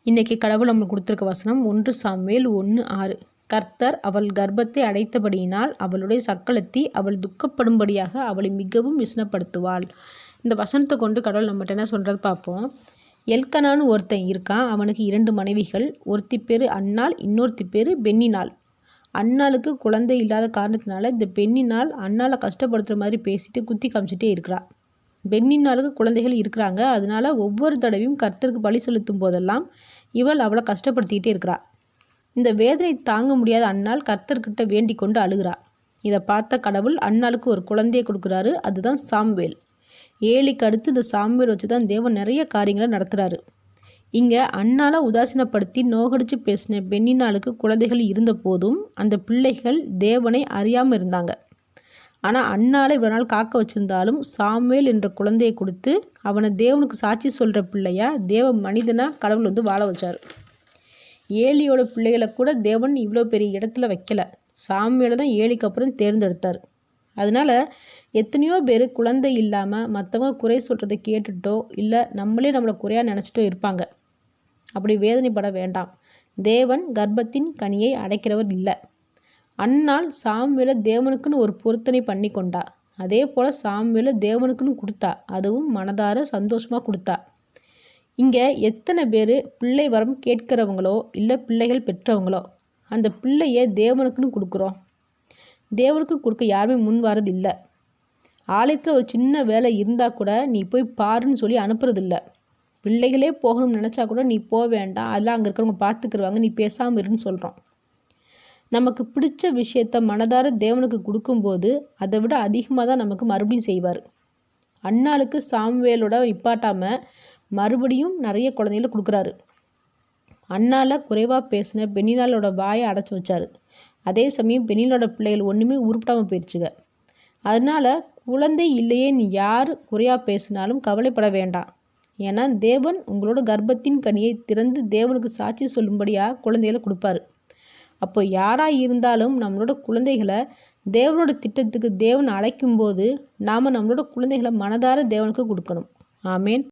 இன்றைக்கி கடவுள் நம்மளுக்கு கொடுத்துருக்க வசனம் 1 சாமுவேல் 1:6. கர்த்தர் அவள் கர்ப்பத்தை அடைத்தபடியினால் அவளுடைய சக்களத்தி அவள் துக்கப்படும்படியாக அவளை மிகவும் விசனப்படுத்துவாள். இந்த வசனத்தை கொண்டு கடவுள் நம்மகிட்ட என்ன சொல்கிறது பார்ப்போம். எல்கனான்னு ஒருத்தன் இருக்கான். அவனுக்கு 2 மனைவிகள். ஒருத்தி பேர் அன்னாள், இன்னொருத்தி பேர் பென்னினாள். அன்னாளுக்கு குழந்தை இல்லாத காரணத்தினால இந்த பென்னினாள் அன்னாளை கஷ்டப்படுத்துகிற மாதிரி பேசிட்டு குத்தி காமிச்சிட்டே இருக்கிறா. பென்னினாளுக்கு குழந்தைகள் இருக்கிறாங்க. அதனால ஒவ்வொரு தடவையும் கர்த்தருக்கு பலி செலுத்தும் போதெல்லாம் இவள் அவளை கஷ்டப்படுத்திக்கிட்டே இருக்கிறா. இந்த வேதனை தாங்க முடியாத அன்னாள் கர்த்தர்கிட்ட வேண்டிக் கொண்டு அழுகிறா. இதை பார்த்த கடவுள் அன்னாளுக்கு ஒரு குழந்தையை கொடுக்குறாரு. அதுதான் சாமுவேல். ஏலிக்கு அடுத்து இந்த சாமுவேல் வச்சு தான் தேவன் நிறைய காரியங்களை நடத்துகிறாரு. இங்கே அன்னாளை உதாசீனப்படுத்தி நோகடிச்சு பேசின பென்னினாளுக்கு குழந்தைகள் இருந்த போதும் அந்த பிள்ளைகள் தேவனை அறியாமல் இருந்தாங்க. ஆனால் அன்னாளை இவ்வளோ நாள் காக்க வச்சுருந்தாலும் சாமுவேல் என்ற குழந்தையை கொடுத்து அவனை தேவனுக்கு சாட்சி சொல்கிற பிள்ளையா தேவ மனிதனாக கடவுள் வாழ வச்சார். ஏலியோட பிள்ளைகளை கூட தேவன் இவ்வளோ பெரிய இடத்துல வைக்கலை. சாமுவேலை தான் ஏலிக்கு அப்புறம் தேர்ந்தெடுத்தார். அதனால் எத்தனையோ பேர் குழந்தை இல்லாமல் மற்றவங்க குறை சொல்கிறத கேட்டுட்டோ இல்லை நம்மளே நம்மளை குறையாக நினச்சிட்டோ இருப்பாங்க. அப்படி வேதனைப்பட வேண்டாம். தேவன் கர்ப்பத்தின் கனியை அடைக்கிறவர் இல்லை. அன்னாள் சாமுவேலை தேவனுக்குன்னு ஒரு பொருத்தனை பண்ணி கொண்டா. அதே போல் சாமுவேலை தேவனுக்குன்னு கொடுத்தா. அதுவும் மனதார சந்தோஷமாக கொடுத்தா. இங்கே எத்தனை பேர் பிள்ளை வரம் கேட்கிறவங்களோ இல்லை பிள்ளைகள் பெற்றவங்களோ அந்த பிள்ளையை தேவனுக்குன்னு கொடுக்குறோம். தேவனுக்கு கொடுக்க யாருமே முன் வரது இல்லை. ஆலயத்தில் ஒரு சின்ன வேலை இருந்தால் கூட நீ போய் பாருன்னு சொல்லி அனுப்புறதில்லை. பிள்ளைகளே போகணும்னு நினச்சா கூட நீ போக வேண்டாம், அதெல்லாம் அங்கே இருக்கிறவங்க பார்த்துக்குருவாங்க, நீ பேசாமல் இருன்னு சொல்கிறோம். நமக்கு பிடிச்ச விஷயத்த மனதார தேவனுக்கு கொடுக்கும்போது அதை விட அதிகமாக தான் நமக்கு மறுபடியும் செய்வார். அன்னாளுக்கு சாமுவேலோட நிப்பாட்டாமல் மறுபடியும் நிறைய குழந்தைகளை கொடுக்குறாரு. அன்னால குறைவாக பேசின பென்னினாளோட வாயை அடைச்சி வச்சார். அதே சமயம் பென்னினாளோட பிள்ளைகள் ஒன்றுமே உருப்பிடாமல் போயிடுச்சுங்க. அதனால் குழந்தை இல்லையே நீ யார் குறையாக பேசினாலும் கவலைப்பட வேண்டாம். ஏன்னா தேவன் உங்களோட கர்ப்பத்தின் கனியை திறந்து தேவனுக்கு சாட்சி சொல்லும்படியாக குழந்தைகளை கொடுப்பாரு. அப்போ யாராக இருந்தாலும் நம்மளோட குழந்தைகளை தேவனோட திட்டத்துக்கு தேவன் அழைக்கும்போது நாம் நம்மளோட குழந்தைகளை மனதார தேவனுக்கு கொடுக்கணும். ஆமேன்.